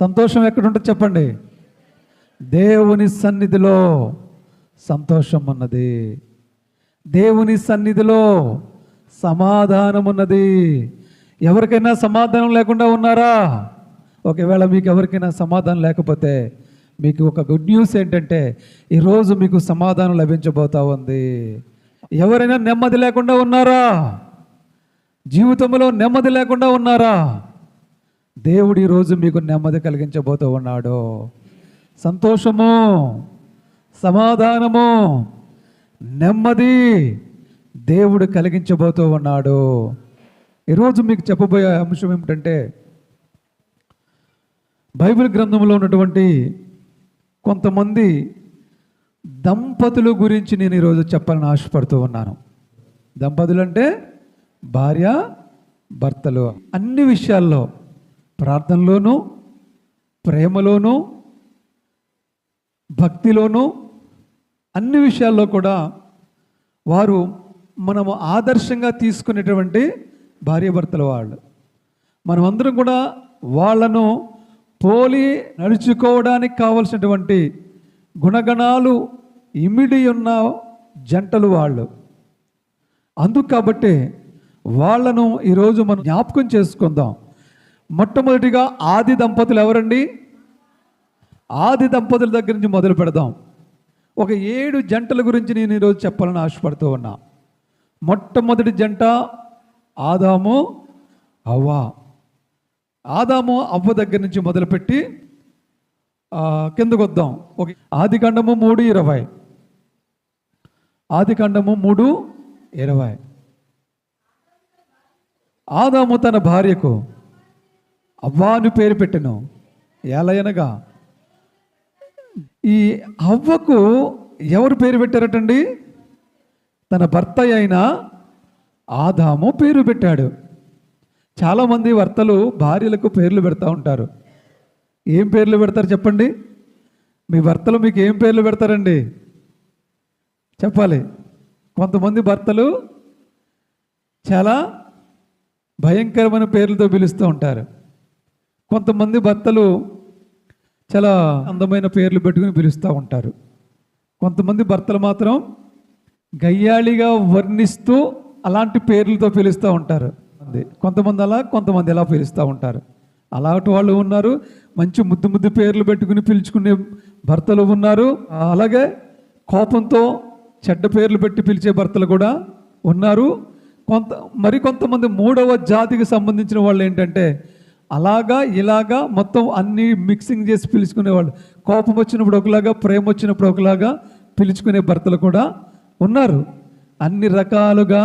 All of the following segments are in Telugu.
సంతోషం ఎక్కడుంటుంది చెప్పండి? దేవుని సన్నిధిలో సంతోషం ఉన్నది, దేవుని సన్నిధిలో సమాధానం ఉన్నది. ఎవరికైనా సమాధానం లేకుండా ఉన్నారా? ఒకవేళ మీకు ఎవరికైనా సమాధానం లేకపోతే మీకు ఒక గుడ్ న్యూస్ ఏంటంటే ఈరోజు మీకు సమాధానం లభించబోతా ఉంది. ఎవరైనా నెమ్మది లేకుండా ఉన్నారా? జీవితంలో నెమ్మది లేకుండా ఉన్నారా? దేవుడు ఈరోజు మీకు నెమ్మది కలిగించబోతూ ఉన్నాడు. సంతోషము, సమాధానము, నెమ్మది దేవుడు కలిగించబోతూ ఉన్నాడు. ఈరోజు మీకు చెప్పబోయే అంశం ఏమిటంటే బైబిల్ గ్రంథంలో ఉన్నటువంటి కొంతమంది దంపతుల గురించి నేను ఈరోజు చెప్పాలని ఆశపడుతూ ఉన్నాను. దంపతులు అంటే భార్య భర్తలు. అన్ని విషయాల్లో, ప్రార్థనలోనూ, ప్రేమలోనూ, భక్తిలోనూ, అన్ని విషయాల్లో కూడా వారు మనము ఆదర్శంగా తీసుకునేటువంటి భార్యాభర్తల వాళ్ళు. మనమందరం కూడా వాళ్ళను పోలి నడుచుకోవడానికి కావలసినటువంటి గుణగణాలు ఇమిడి ఉన్న జంటలు వాళ్ళు. అందుకు కాబట్టి వాళ్ళను ఈరోజు మనం జ్ఞాపకం చేసుకుందాం. మొట్టమొదటిగా ఆది దంపతులు ఎవరండి? ఆది దంపతుల దగ్గర నుంచి మొదలు పెడదాం. ఒక 7 జంటల గురించి నేను ఈరోజు చెప్పాలని ఆశపడుతూ ఉన్నా. మొట్టమొదటి జంట ఆదాము అవ్వ. ఆదాము అవ్వ దగ్గర నుంచి మొదలుపెట్టి కిందకు వద్దాం. ఆదికాండము 3:20. ఆదికాండము 3:20. ఆదాము తన భార్యకు అవ్వ అని పేరు పెట్టెను. ఎలయనగా ఈ అవ్వకు ఎవరు పేరు పెట్టారటండి? తన భర్త అయిన ఆదాము పేరు పెట్టాడు. చాలామంది భర్తలు భార్యలకు పేర్లు పెడతా ఉంటారు. ఏం పేర్లు పెడతారు చెప్పండి? మీ భర్తలు మీకు ఏం పేర్లు పెడతారండి? చెప్పాలి. కొంతమంది భర్తలు చాలా భయంకరమైన పేర్లతో పిలుస్తూ ఉంటారు. కొంతమంది భర్తలు చాలా అందమైన పేర్లు పెట్టుకుని పిలుస్తూ ఉంటారు. కొంతమంది భర్తలు మాత్రం గయ్యాళిగా వర్ణిస్తూ అలాంటి పేర్లతో పిలుస్తూ ఉంటారు. కొంతమంది అలా, కొంతమంది ఎలా పిలుస్తూ ఉంటారు. అలాంటి వాళ్ళు ఉన్నారు. మంచి ముద్దు ముద్దు పేర్లు పెట్టుకుని పిలుచుకునే భర్తలు ఉన్నారు. అలాగే కోపంతో చెడ్డ పేర్లు పెట్టి పిలిచే భర్తలు కూడా ఉన్నారు. మరికొంతమంది 3వ జాతికి సంబంధించిన వాళ్ళు ఏంటంటే అలాగా ఇలాగా మొత్తం అన్నీ మిక్సింగ్ చేసి పిలుచుకునేవాళ్ళు. కోపం వచ్చినప్పుడు ఒకలాగా, ప్రేమ వచ్చినప్పుడు ఒకలాగా పిలుచుకునే భర్తలు కూడా ఉన్నారు. అన్ని రకాలుగా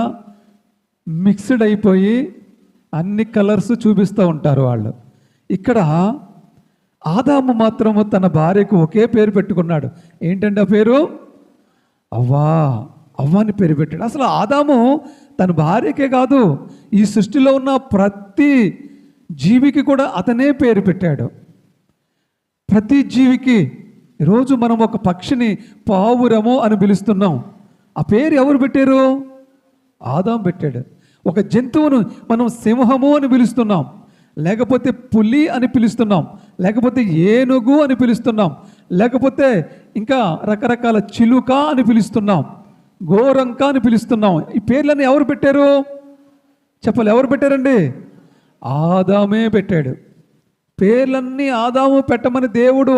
మిక్స్డ్ అయిపోయి అన్ని కలర్స్ చూపిస్తూ ఉంటారు వాళ్ళు. ఇక్కడ ఆదాము మాత్రము తన భార్యకు ఒకే పేరు పెట్టుకున్నాడు. ఏంటంటే ఆ పేరు అవ్వా. అవ్వాని పేరు పెట్టాడు. అసలు ఆదాము తన భార్యకే కాదు, ఈ సృష్టిలో ఉన్న ప్రతి జీవికి కూడా అతనే పేరు పెట్టాడు. ప్రతి జీవికి. ఈరోజు మనం ఒక పక్షిని పావురము అని పిలుస్తున్నాం. ఆ పేరు ఎవరు పెట్టారు? ఆదాము పెట్టాడు. ఒక జంతువును మనం సింహము అని పిలుస్తున్నాం, లేకపోతే పులి అని పిలుస్తున్నాం, లేకపోతే ఏనుగు అని పిలుస్తున్నాం, లేకపోతే ఇంకా రకరకాల చిలుక అని పిలుస్తున్నాం, గోరంక అని పిలుస్తున్నాం. ఈ పేర్లన్నీ ఎవరు పెట్టారు చెప్పాలి? ఎవరు పెట్టారండి? ఆదామే పెట్టాడు. పేర్లన్నీ ఆదాము పెట్టమని దేవుడు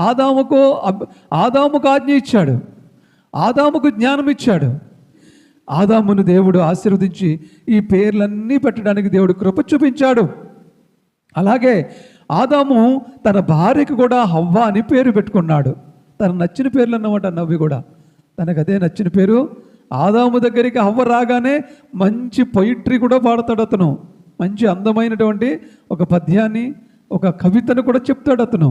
ఆదాముకు ఆజ్ఞ ఇచ్చాడు. ఆదాముకు జ్ఞానం ఇచ్చాడు. ఆదామును దేవుడు ఆశీర్వదించి ఈ పేర్లన్నీ పెట్టడానికి దేవుడు కృప చూపించాడు. అలాగే ఆదాము తన భార్యకు కూడా హవ్వ అని పేరు పెట్టుకున్నాడు. తన నచ్చిన పేర్లు అన్నమాట. నవ్వి కూడా తనకు అదే నచ్చిన పేరు. ఆదాము దగ్గరికి హవ్వ రాగానే మంచి పొయిట్రీ కూడా పాడతాడు అతను. మంచి అందమైనటువంటి ఒక పద్యాన్ని, ఒక కవితను కూడా చెప్తాడు అతను.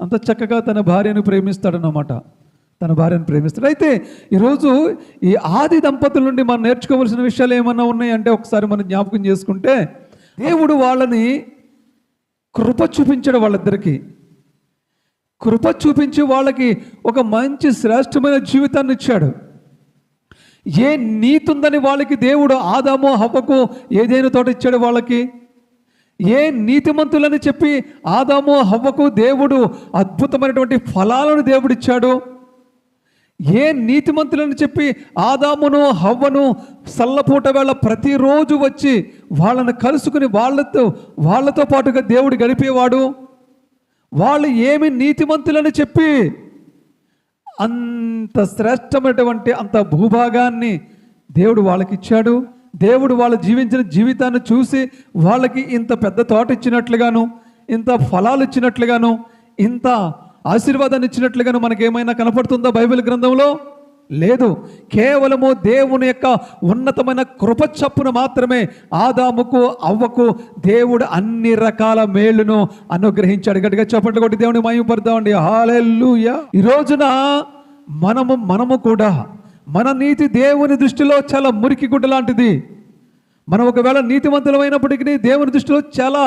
అంత చక్కగా తన భార్యను ప్రేమిస్తాడన్నమాట. తన భార్యను ప్రేమిస్తాడు. అయితే ఈరోజు ఈ ఆది దంపతుల నుండి మనం నేర్చుకోవాల్సిన విషయాలు ఏమన్నా ఉన్నాయంటే ఒకసారి మనం జ్ఞాపకం చేసుకుంటే, దేవుడు వాళ్ళని కృప చూపించాడు. వాళ్ళిద్దరికీ కృప చూపించి వాళ్ళకి ఒక మంచి శ్రేష్టమైన జీవితాన్ని ఇచ్చాడు. ఏ నీతి ఉందని వాళ్ళకి దేవుడు ఆదాము హవ్వకు ఏదైనా తోట ఇచ్చాడు వాళ్ళకి? ఏ నీతిమంతులని చెప్పి ఆదాము హవ్వకు దేవుడు అద్భుతమైనటువంటి ఫలాలను దేవుడిచ్చాడు? ఏ నీతిమంతులని చెప్పి ఆదామును హవ్వను సల్లపూట వేళ ప్రతిరోజు వచ్చి వాళ్ళను కలుసుకుని వాళ్ళతో పాటుగా దేవుడు గడిపేవాడు? వాళ్ళు ఏమి నీతిమంతులని చెప్పి అంత శ్రేష్టమైనటువంటి అంత భూభాగాన్ని దేవుడు వాళ్ళకి ఇచ్చాడు? దేవుడు వాళ్ళు జీవించిన జీవితాన్ని చూసి వాళ్ళకి ఇంత పెద్ద తోట ఇచ్చినట్లుగాను, ఇంత ఫలాలు ఇచ్చినట్లుగాను, ఇంత ఆశీర్వాదాన్ని ఇచ్చినట్లుగాను మనకేమైనా కనపడుతుందా బైబిల్ గ్రంథంలో? లేదు. కేవలము దేవుని యొక్క ఉన్నతమైన కృప చప్పున మాత్రమే ఆదాముకు హవ్వకు దేవుడు అన్ని రకాల మేలును అనుగ్రహించాడు. గట్టిగా చప్పట్లు కొట్టి దేవుని మహిమపడదామండి. హల్లెలూయా. ఈ రోజున మనము కూడా మన నీతి దేవుని దృష్టిలో చాలా మురికి గుడ్డ లాంటిది. మనం ఒకవేళ నీతివంతులమైనప్పటికీ దేవుని దృష్టిలో చాలా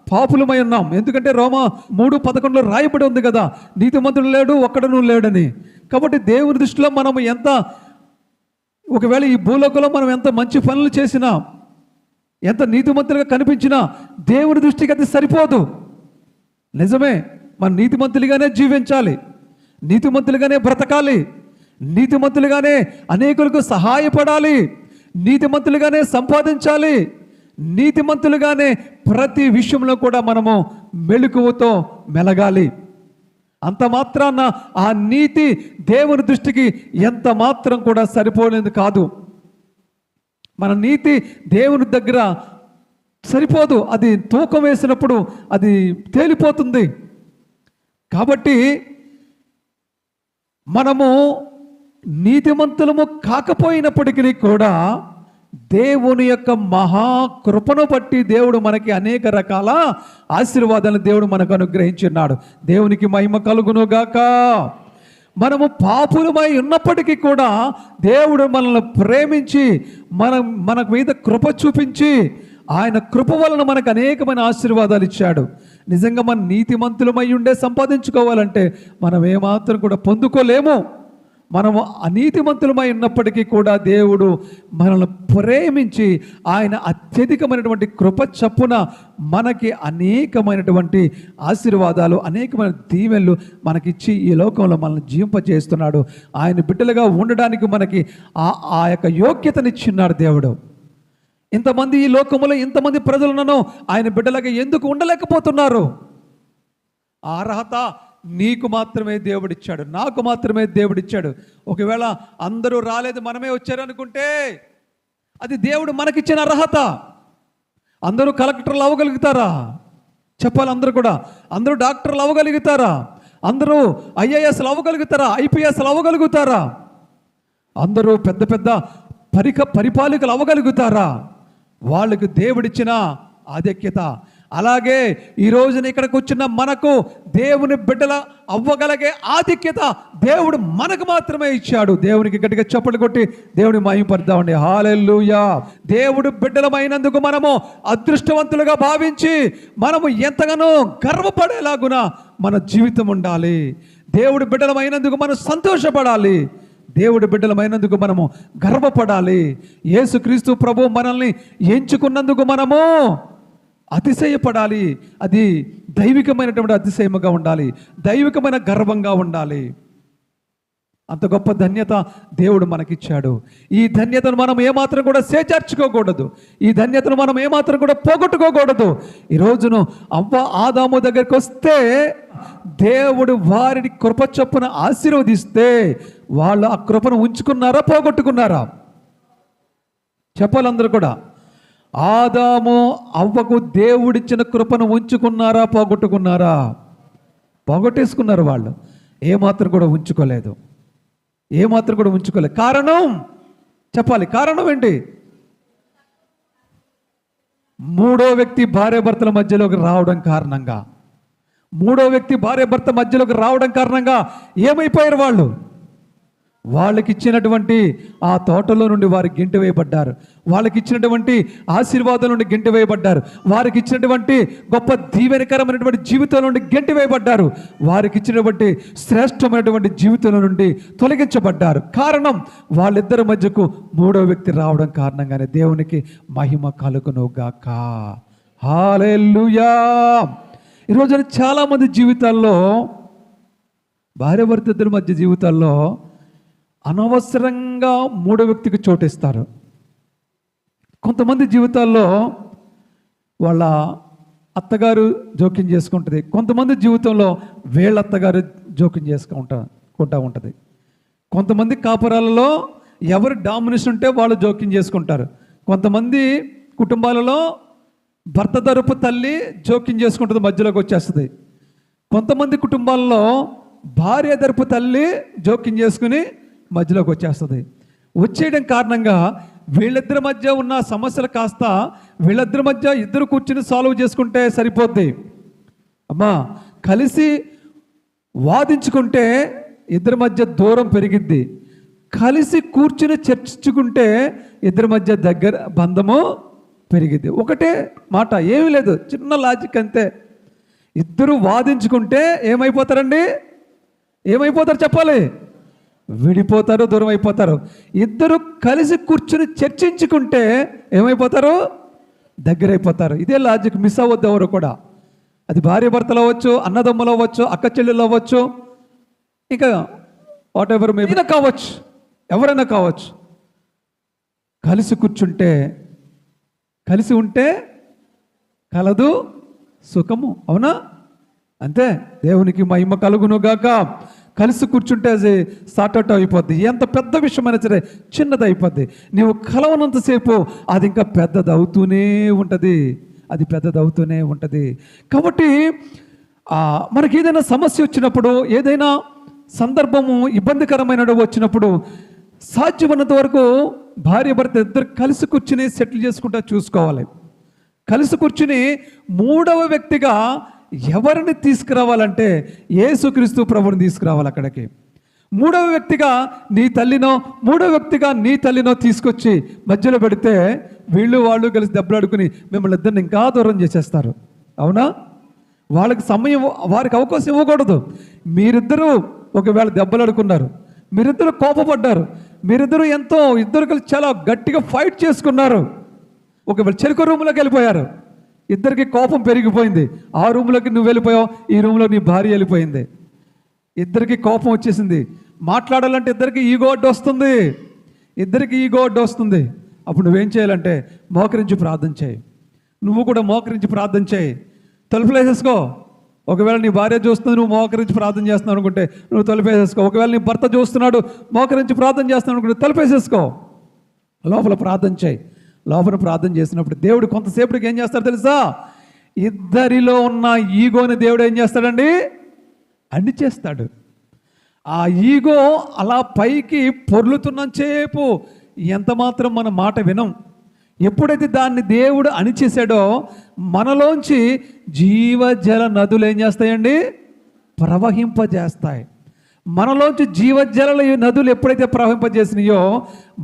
పాపులమై ఉన్నాం. ఎందుకంటే రోమా 3:11 రాయబడి ఉంది కదా, నీతిమంతుడు లేడు ఒక్కడను లేడని. కాబట్టి దేవుని దృష్టిలో మనం ఒకవేళ ఈ భూలోకంలో మనం ఎంత మంచి పనులు చేసినా, ఎంత నీతిమంతులుగా కనిపించినా దేవుని దృష్టికి అది సరిపోదు. నిజమే, మన నీతిమంతులుగానే జీవించాలి, నీతిమంతులుగానే బ్రతకాలి, నీతిమంతులుగానే అనేకులకు సహాయపడాలి, నీతిమంతులుగానే సంపాదించాలి, నీతిమంతులుగానే ప్రతి విషయంలో కూడా మనము మెలకువతో మెలగాలి. అంత మాత్రాన ఆ నీతి దేవుని దృష్టికి ఎంత మాత్రం కూడా సరిపోలేదు కాదు. మన నీతి దేవుని దగ్గర సరిపోదు, అది తూకం వేసినప్పుడు అది తేలిపోతుంది. కాబట్టి మనము నీతిమంతులము కాకపోయినప్పటికీ కూడా దేవుని యొక్క మహాకృపను బట్టి దేవుడు మనకి అనేక రకాల ఆశీర్వాదాలను దేవుడు మనకు అనుగ్రహించున్నాడు. దేవునికి మహిమ కలుగునుగాక. మనము పాపులమై ఉన్నప్పటికీ కూడా దేవుడు మనల్ని ప్రేమించి మన మీద కృప చూపించి ఆయన కృప వలన మనకు అనేకమైన ఆశీర్వాదాలు ఇచ్చాడు. నిజంగా మన నీతిమంతులమై ఉండే సంపాదించుకోవాలంటే మనం ఏమాత్రం కూడా పొందుకోలేము. మనము అనీతిమంతులమై ఉన్నప్పటికీ కూడా దేవుడు మనల్ని ప్రేమించి ఆయన అత్యధికమైనటువంటి కృప చప్పున మనకి అనేకమైనటువంటి ఆశీర్వాదాలు, అనేకమైన దీవెనలు మనకిచ్చి ఈ లోకంలో మనల్ని జీవింపజేస్తున్నాడు. ఆయన బిడ్డలుగా ఉండడానికి మనకి ఆ యొక్క యోగ్యతనిచ్చిన్నాడు దేవుడు. ఇంతమంది ఈ లోకంలో ఇంతమంది ప్రజలను ఆయన బిడ్డలుగా ఎందుకు ఉండలేకపోతున్నారు? ఆ అర్హత నీకు మాత్రమే దేవుడిచ్చాడు, నాకు మాత్రమే దేవుడిచ్చాడు. ఒకవేళ అందరూ రాలేదు, మనమే వచ్చారనుకుంటే అది దేవుడు మనకిచ్చిన అర్హత. అందరూ కలెక్టర్లు అవ్వగలుగుతారా? చెప్పాలి అందరూ కూడా. అందరూ డాక్టర్లు అవ్వగలుగుతారా? అందరూ ఐఏఎస్లు అవ్వగలుగుతారా? ఐపీఎస్లు అవ్వగలుగుతారా? అందరూ పెద్ద పెద్ద పరిపాలకులు అవ్వగలుగుతారా? వాళ్ళకి దేవుడిచ్చిన ఆధిక్యత. అలాగే ఈ రోజున ఇక్కడికి వచ్చిన మనకు దేవుని బిడ్డల అవ్వగలిగే ఆధిక్యత దేవుడు మనకు మాత్రమే ఇచ్చాడు. దేవునికి గట్టిగా చప్పట్లు కొట్టి దేవుని మహిమపడదామండి. హల్లెలూయా. దేవుడు బిడ్డలమైనందుకు మనము అదృష్టవంతులుగా భావించి మనము ఎంతగానో గర్వపడేలాగున మన జీవితం ఉండాలి. దేవుడు బిడ్డలమైనందుకు మనం సంతోషపడాలి. దేవుడు బిడ్డలమైనందుకు మనము గర్వపడాలి. యేసుక్రీస్తు ప్రభు మనల్ని ఎంచుకున్నందుకు మనము అతిశయపడాలి. అది దైవికమైనటువంటి అతిశయముగా ఉండాలి, దైవికమైన గర్వంగా ఉండాలి. అంత గొప్ప ధన్యత దేవుడు మనకిచ్చాడు. ఈ ధన్యతను మనం ఏమాత్రం కూడా చేజార్చుకోకూడదు. ఈ ధన్యతను మనం ఏమాత్రం కూడా పోగొట్టుకోకూడదు. ఈ రోజును అవ్వ ఆదాము దగ్గరికి వస్తే దేవుడు వారిని కృప చొప్పున ఆశీర్వదిస్తే వాళ్ళు ఆ కృపను ఉంచుకున్నారా, పోగొట్టుకున్నారా? చెప్పాలందరూ కూడా. ఆదాము అవ్వకు దేవుడిచ్చిన కృపను ఉంచుకున్నారా, పోగొట్టుకున్నారా? పోగొట్టేసుకున్నారు. వాళ్ళు ఏమాత్రం కూడా ఉంచుకోలేదు, ఏమాత్రం కూడా ఉంచుకోలేదు. కారణం చెప్పాలి. కారణం ఏంటి? మూడో వ్యక్తి భార్యాభర్తల మధ్యలోకి రావడం కారణంగా, మూడో వ్యక్తి భార్యాభర్త మధ్యలోకి రావడం కారణంగా ఏమైపోయారు వాళ్ళు? వాళ్ళకి ఇచ్చినటువంటి ఆ తోటలో నుండి వారు గింటి వేయబడ్డారు. వాళ్ళకి ఇచ్చినటువంటి ఆశీర్వాదం నుండి గింటి వేయబడ్డారు. వారికి ఇచ్చినటువంటి గొప్ప దీవెనకరమైనటువంటి జీవితం నుండి గింటి వేయబడ్డారు. వారికి ఇచ్చినటువంటి శ్రేష్టమైనటువంటి జీవితం నుండి తొలగించబడ్డారు. కారణం వాళ్ళిద్దరి మధ్యకు మూడో వ్యక్తి రావడం కారణంగానే. దేవునికి మహిమ కలుగును గాక. హల్లెలూయా. ఈరోజు చాలామంది జీవితాల్లో, భార్యాభర్త ఇద్దరి మధ్య జీవితాల్లో అనవసరంగా మూడో వ్యక్తికి చోటిస్తారు. కొంతమంది జీవితాల్లో వాళ్ళ అత్తగారు జోక్యం చేసుకుంటుంది, కొంతమంది జీవితంలో వీళ్ళ అత్తగారు జోక్యం చేసుకుంటూ ఉంటుంది. కొంతమంది కాపురాలలో ఎవరు డామినేషన్ ఉంటే వాళ్ళు జోక్యం చేసుకుంటారు. కొంతమంది కుటుంబాలలో భర్త తరపు తల్లి జోక్యం చేసుకుంటుంది, మధ్యలోకి వచ్చేస్తుంది. కొంతమంది కుటుంబాల్లో భార్య తరపు తల్లి జోక్యం చేసుకుని మధ్యలోకి వచ్చేస్తుంది. వచ్చేయడం కారణంగా వీళ్ళిద్దరి మధ్య ఉన్న సమస్యలు కాస్త వీళ్ళిద్దరి మధ్య ఇద్దరు కూర్చుని సాల్వ్ చేసుకుంటే సరిపోద్ది. అమ్మా, కలిసి వాదించుకుంటే ఇద్దరి మధ్య దూరం పెరిగిద్ది. కలిసి కూర్చుని చర్చించుకుంటే ఇద్దరి మధ్య దగ్గర బంధము పెరిగిద్ది. ఒకటే మాట, ఏమీ లేదు, చిన్న లాజిక్ అంతే. ఇద్దరు వాదించుకుంటే ఏమైపోతారండి? ఏమైపోతారు చెప్పాలి? విడిపోతారు, దూరం అయిపోతారు. ఇద్దరు కలిసి కూర్చుని చర్చించుకుంటే ఏమైపోతారు? దగ్గర అయిపోతారు. ఇదే లాజిక్, మిస్ అవ్వద్దు ఎవరు కూడా. అది భార్య భర్తలు అవ్వచ్చు, అన్నదమ్ములు అవ్వచ్చు, అక్క చెల్లెలు అవ్వచ్చు, ఇంకా వాట్ ఎవర్ మేబీ కావచ్చు, ఎవరైనా కావచ్చు. కలిసి కూర్చుంటే, కలిసి ఉంటే కలదు సుఖము. అవునా? అంతే. దేవునికి మహిమ కలుగును గాక. కలిసి కూర్చుంటే అది సార్ట్అవుట్ అయిపోద్ది. ఎంత పెద్ద విషయమైనా సరే చిన్నది అయిపోద్ది. నీవు కలవనంతసేపు అది ఇంకా పెద్దది అవుతూనే ఉంటుంది, అది పెద్దదవుతూనే ఉంటుంది. కాబట్టి మనకి ఏదైనా సమస్య వచ్చినప్పుడు, ఏదైనా సందర్భము ఇబ్బందికరమైన వచ్చినప్పుడు సాధ్యమైనంత వరకు భార్య భర్త ఇద్దరు కలిసి కూర్చుని సెటిల్ చేసుకుంటా చూసుకోవాలి. కలిసి కూర్చుని మూడవ వ్యక్తిగా ఎవరిని తీసుకురావాలంటే యేసుక్రీస్తు ప్రభువుని తీసుకురావాలి అక్కడికి. మూడవ వ్యక్తిగా నీ తల్లినో, మూడవ వ్యక్తిగా నీ తల్లినో తీసుకొచ్చి మధ్యలో పెడితే వీళ్ళు వాళ్ళు కలిసి దెబ్బలాడుకుని మిమ్మల్ని ఇద్దరిని ఇంకా దూరం చేసేస్తారు. అవునా? వాళ్ళకి సమయం, వారికి అవకాశం ఇవ్వకూడదు. మీరిద్దరూ ఒకవేళ దెబ్బలాడుకున్నారు, మీరిద్దరు కోపపడ్డారు, మీరిద్దరూ ఇద్దరు కలిసి చాలా గట్టిగా ఫైట్ చేసుకున్నారు, ఒకవేళ చెరుకు రూమ్లోకి వెళ్ళిపోయారు, ఇద్దరికి కోపం పెరిగిపోయింది. ఆ రూమ్లోకి నువ్వు వెళ్ళిపోయావు, ఈ రూమ్లో నీ భార్య వెళ్ళిపోయింది. ఇద్దరికి కోపం వచ్చేసింది. మాట్లాడాలంటే ఇద్దరికి ఈగో అడ్డు వస్తుంది, ఇద్దరికి ఈగో అడ్డు వస్తుంది. అప్పుడు నువ్వేం చేయాలంటే మోకరించి ప్రార్థన చేయి. నువ్వు కూడా మోకరించి ప్రార్థన చేయి. తలుపులు వేసేసుకో. ఒకవేళ నీ భార్య చూస్తుంది, నువ్వు మోకరించి ప్రార్థన చేస్తున్నావు అనుకుంటే నువ్వు తలుపేసేసుకో. ఒకవేళ నీ భర్త చూస్తున్నాడు, మోకరించి ప్రార్థన చేస్తున్నావు అనుకుంటే తలుపేసేసుకో. లోపల ప్రార్థన చేయి. లోపల ప్రార్థన చేసినప్పుడు దేవుడు కొంతసేపటికి ఏం చేస్తాడు తెలుసా? ఇద్దరిలో ఉన్న ఈగోని దేవుడు ఏం చేస్తాడండి? అణిచేస్తాడు. ఆ ఈగో అలా పైకి పొర్లుతున్నంతసేపు ఎంత మాత్రం మన మాట వినం. ఎప్పుడైతే దాన్ని దేవుడు అణిచేశాడో మనలోంచి జీవజల నదులు ఏం చేస్తాయండి? ప్రవహింపజేస్తాయి. మనలోంచి జీవజల నదులు ఎప్పుడైతే ప్రవహింపజేసినాయో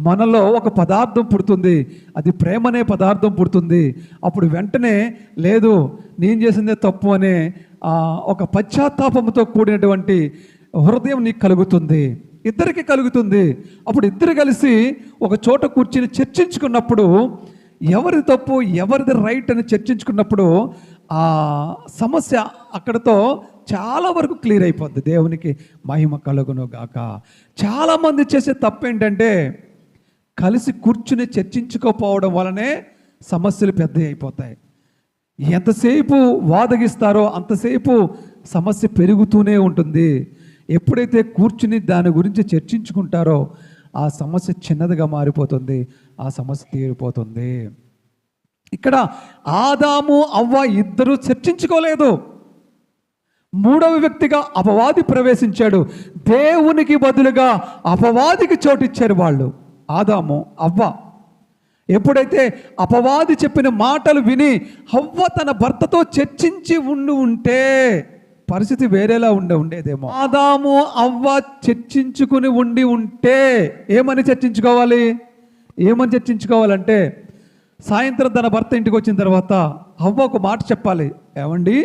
మనలో ఒక పదార్థం పుడుతుంది, అది ప్రేమ అనే పదార్థం పుడుతుంది. అప్పుడు వెంటనే లేదు నేను చేసిందే తప్పు అనే ఒక పశ్చాత్తాపంతో కూడినటువంటి హృదయం నీకు కలుగుతుంది, ఇద్దరికి కలుగుతుంది. అప్పుడు ఇద్దరు కలిసి ఒక చోట కూర్చుని చర్చించుకున్నప్పుడు ఎవరిది తప్పు ఎవరిది రైట్ అని చర్చించుకున్నప్పుడు ఆ సమస్య అక్కడతో చాలా వరకు క్లియర్ అయిపోద్ది. దేవునికి మహిమ కలుగును గాక. చాలామంది చేసే తప్పు ఏంటంటే కలిసి కూర్చుని చర్చించుకోకపోవడం వలనే సమస్యలు పెద్దవి అయిపోతాయి. ఎంతసేపు వాదగిస్తారో అంతసేపు సమస్య పెరుగుతూనే ఉంటుంది. ఎప్పుడైతే కూర్చుని దాని గురించి చర్చించుకుంటారో ఆ సమస్య చిన్నదిగా మారిపోతుంది, ఆ సమస్య తీరిపోతుంది. ఇక్కడ ఆదాము అవ్వ ఇద్దరు చర్చించుకోలేదు. మూడవ వ్యక్తిగా అపవాది ప్రవేశించాడు. దేవునికి బదులుగా అపవాదికి చోటిచ్చారు వాళ్ళు, ఆదాము అవ్వ. ఎప్పుడైతే అపవాది చెప్పిన మాటలు విని అవ్వ తన భర్తతో చర్చించి ఉంటే పరిస్థితి వేరేలా ఉండేదేమో. ఆదాము అవ్వ చర్చించుకుని ఉంటే ఏమని చర్చించుకోవాలంటే సాయంత్రం తన భర్త ఇంటికి వచ్చిన తర్వాత అవ్వ ఒక మాట చెప్పాలి. ఏమండి,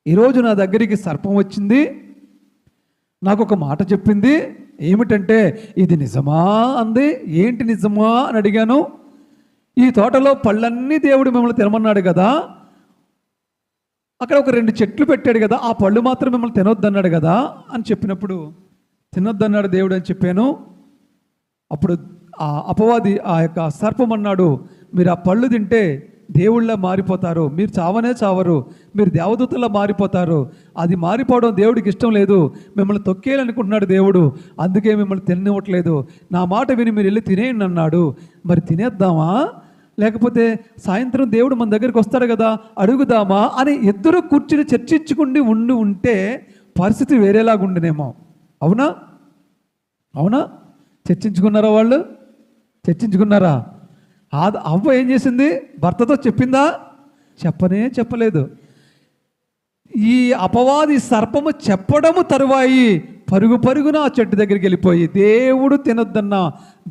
ఈరోజు నా దగ్గరికి సర్పం వచ్చింది, నాకు ఒక మాట చెప్పింది. ఏమిటంటే ఇది నిజమా అంది. ఏంటి నిజమా అని అడిగాను. ఈ తోటలో పళ్ళన్నీ దేవుడు మిమ్మల్ని తినమన్నాడు కదా, అక్కడ ఒక 2 చెట్లు పెట్టాడు కదా, ఆ పళ్ళు మాత్రం మిమ్మల్ని తినొద్దన్నాడు కదా అని చెప్పినప్పుడు, తినొద్దన్నాడు దేవుడు అని చెప్పాను. అప్పుడు ఆ అపవాది, ఆ యొక్క సర్పం అన్నాడు, మీరు ఆ పళ్ళు తింటే దేవుళ్ళ మారిపోతారు, మీరు చావనే చావరు, మీరు దేవదూతల్లా మారిపోతారు, అది మారిపోవడం దేవుడికి ఇష్టం లేదు, మిమ్మల్ని తొక్కేయాలనుకుంటున్నాడు దేవుడు, అందుకే మిమ్మల్ని తిననివ్వట్లేదు, నా మాట విని మీరు వెళ్ళి తినేయండి అన్నాడు. మరి తినేద్దామా, లేకపోతే సాయంత్రం దేవుడు మన దగ్గరికి వస్తాడు కదా అడుగుదామా అని ఇద్దరు కూర్చుని చర్చించుకుని ఉంటే పరిస్థితి వేరేలాగుండేనేమో. అవునా? అవునా? చర్చించుకున్నారా? వాళ్ళు చర్చించుకున్నారా? అవ్వ ఏం చేసింది? భర్తతో చెప్పిందా? చెప్పలేదు. ఈ అపవాది సర్పము చెప్పడము తరువాయి పరుగున ఆ చెట్టు దగ్గరికి వెళ్ళిపోయి దేవుడు తినొద్దన్నా,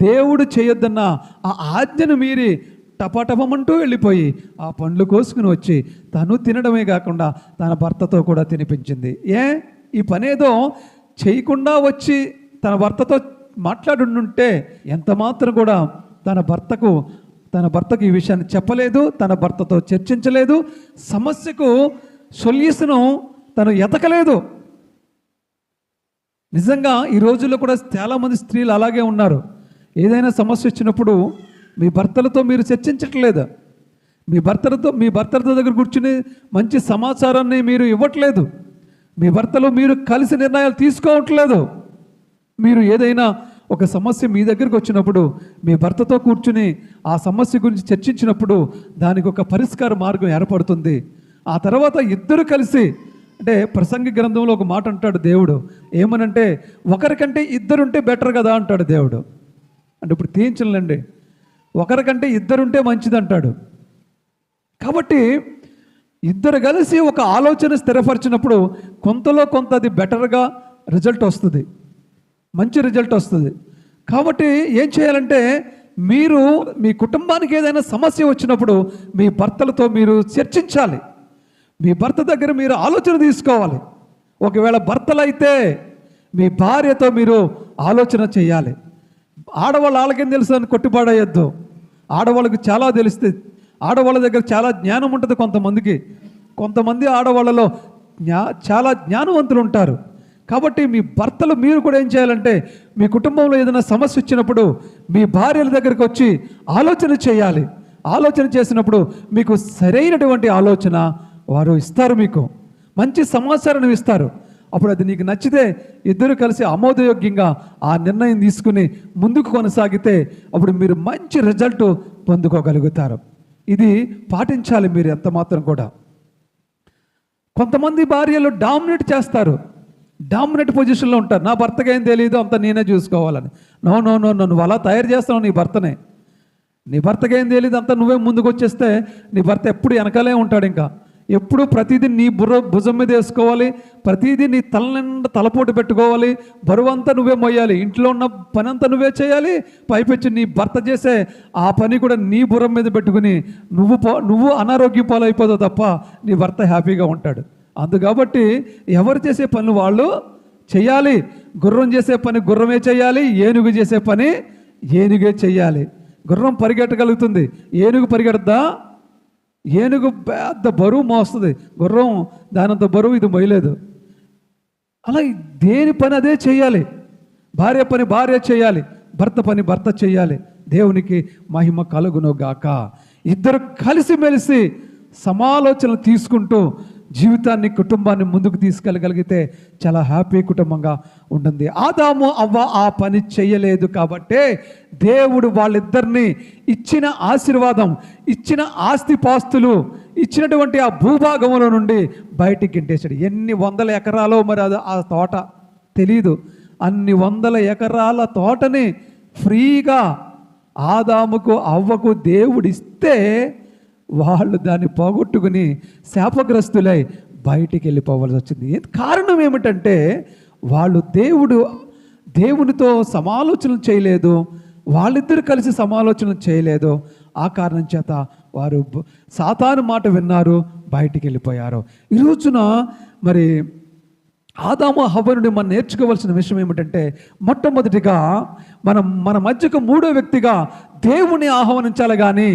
దేవుడు చేయొద్దన్నా ఆ ఆజ్ఞను మీరి టపటపమంటూ వెళ్ళిపోయి ఆ పండ్లు కోసుకుని వచ్చి తను తినడమే కాకుండా తన భర్తతో కూడా తినిపించింది. ఈ పనేదో చేయకుండా వచ్చి తన భర్తతో మాట్లాడుంటే ఎంత మాత్రం కూడా తన భర్తకు ఈ విషయాన్ని చెప్పలేదు, తన భర్తతో చర్చించలేదు, సమస్యకు సొల్యూషను తను ఎతకలేదు. నిజంగా ఈ రోజుల్లో కూడా చాలామంది స్త్రీలు అలాగే ఉన్నారు. ఏదైనా సమస్య వచ్చినప్పుడు మీ భర్తలతో మీరు చర్చించట్లేదు, మీ భర్తలతో దగ్గర కూర్చుని మంచి సమాచారాన్ని మీరు ఇవ్వట్లేదు, మీ భర్తలు మీరు కలిసి నిర్ణయాలు తీసుకోవట్లేదు. మీరు ఏదైనా ఒక సమస్య మీ దగ్గరికి వచ్చినప్పుడు మీ భర్తతో కూర్చుని ఆ సమస్య గురించి చర్చించినప్పుడు దానికి ఒక పరిష్కార మార్గం ఏర్పడుతుంది. ఆ తర్వాత ఇద్దరు కలిసి, అంటే ప్రసంగి గ్రంథంలో ఒక మాట అంటాడు దేవుడు, ఏమనంటే ఒకరికంటే ఇద్దరుంటే బెటర్ కదా అంటాడు దేవుడు. అంటే ఇప్పుడు తీయించలేండి, ఒకరికంటే ఇద్దరుంటే మంచిది అంటాడు. కాబట్టి ఇద్దరు కలిసి ఒక ఆలోచన స్థిరపరిచినప్పుడు కొంతలో కొంత అది బెటర్గా రిజల్ట్ వస్తుంది, మంచి రిజల్ట్ వస్తుంది. కాబట్టి ఏం చేయాలంటే మీరు మీ కుటుంబానికి ఏదైనా సమస్య వచ్చినప్పుడు మీ భర్తలతో మీరు చర్చించాలి, మీ భర్త దగ్గర మీరు ఆలోచన తీసుకోవాలి. ఒకవేళ భర్తలైతే మీ భార్యతో మీరు ఆలోచన చేయాలి. ఆడవాళ్ళు వాళ్ళకేం తెలుసు అని కొట్టిపాడేయద్దు. ఆడవాళ్ళకి చాలా తెలుస్తుంది, ఆడవాళ్ళ దగ్గర చాలా జ్ఞానం ఉంటుంది. కొంతమంది ఆడవాళ్ళలో చాలా జ్ఞానవంతులు ఉంటారు. కాబట్టి మీ భర్తలు మీరు కూడా ఏం చేయాలంటే మీ కుటుంబంలో ఏదైనా సమస్య వచ్చినప్పుడు మీ భార్యల దగ్గరికి వచ్చి ఆలోచన చేయాలి. ఆలోచన చేసినప్పుడు మీకు సరైనటువంటి ఆలోచన వారు ఇస్తారు, మీకు మంచి సమాచారం ఇస్తారు. అప్పుడు అది నీకు నచ్చితే ఇద్దరు కలిసి ఆమోదయోగ్యంగా ఆ నిర్ణయం తీసుకుని ముందుకు కొనసాగితే అప్పుడు మీరు మంచి రిజల్ట్ పొందుకోగలుగుతారు. ఇది పాటించాలి మీరు ఎంత మాత్రం కూడా. కొంతమంది భార్యలు డామినేట్ చేస్తారు, డామినేట్ పొజిషన్లో ఉంటారు. నా భర్తకి ఏం తెలియదు, అంత నేనే చూసుకోవాలని. నో, నువ్వు అలా తయారు చేస్తావు నీ భర్తనే. నీ భర్తకి ఏం తెలియదు, అంతా నువ్వే ముందుకు వచ్చేస్తే నీ భర్త ఎప్పుడు వెనకాలే ఉంటాడు. ఇంకా ఎప్పుడు ప్రతిదీ నీ భుజం మీద వేసుకోవాలి, ప్రతిదీ నీ తల నిండా తలపోటు పెట్టుకోవాలి, బరువంతా నువ్వే మొయ్యాలి, ఇంట్లో ఉన్న పని అంతా నువ్వే చేయాలి. పైపెచ్చి నీ భర్త చేసే ఆ పని కూడా నీ బుర్రం మీద పెట్టుకుని నువ్వు అనారోగ్యం పాలైపోతావు తప్ప నీ భర్త హ్యాపీగా ఉంటాడు. కాబట్టి ఎవరు చేసే పనులు వాళ్ళు చేయాలి. గుర్రం చేసే పని గుర్రమే చేయాలి, ఏనుగు చేసే పని ఏనుగే చేయాలి. గుర్రం పరిగెట్టగలుగుతుంది, ఏనుగు పరిగెడద్దా? ఏనుగు పెద్ద బరువు మోస్తుంది, గుర్రం దానంత బరువు ఇది మొయ్యలేదు. అలా దేని పని అదే చేయాలి. భార్య పని భార్య చేయాలి, భర్త పని భర్త చేయాలి. దేవునికి మహిమ కలుగును గాక. ఇద్దరు కలిసిమెలిసి సమాలోచనలు తీసుకుంటూ జీవితాన్ని కుటుంబాన్ని ముందుకు తీసుకెళ్ళగలిగితే చాలా హ్యాపీ కుటుంబంగా ఉంటుంది. ఆదాము అవ్వ ఆ పని చేయలేదు కాబట్టే దేవుడు వాళ్ళిద్దరినీ ఇచ్చిన ఆశీర్వాదం, ఇచ్చిన ఆస్తిపాస్తులు, ఇచ్చినటువంటి ఆ భూభాగంలో నుండి బయటికి గింటేశాడు. ఎన్ని వందల ఎకరాలో మరి అది ఆ తోట తెలీదు. అన్ని వందల ఎకరాల తోటని ఫ్రీగా ఆదాముకు అవ్వకు దేవుడిస్తే వాళ్ళు దాన్ని పోగొట్టుకుని శాపగ్రస్తులై బయటికి వెళ్ళిపోవాల్సి వచ్చింది. కారణం ఏమిటంటే వాళ్ళు దేవునితో సమాలోచనలు చేయలేదు, వాళ్ళిద్దరు కలిసి సమాలోచనలు చేయలేదు. ఆ కారణం చేత వారు సాతాను మాట విన్నారు, బయటికి వెళ్ళిపోయారు. ఈ రోజున మరి ఆదాము హవ్వ నుండి మనం నేర్చుకోవాల్సిన విషయం ఏమిటంటే, మొట్టమొదటిగా మన మధ్యకు మూడో వ్యక్తిగా దేవుని ఆహ్వానించాలి కానీ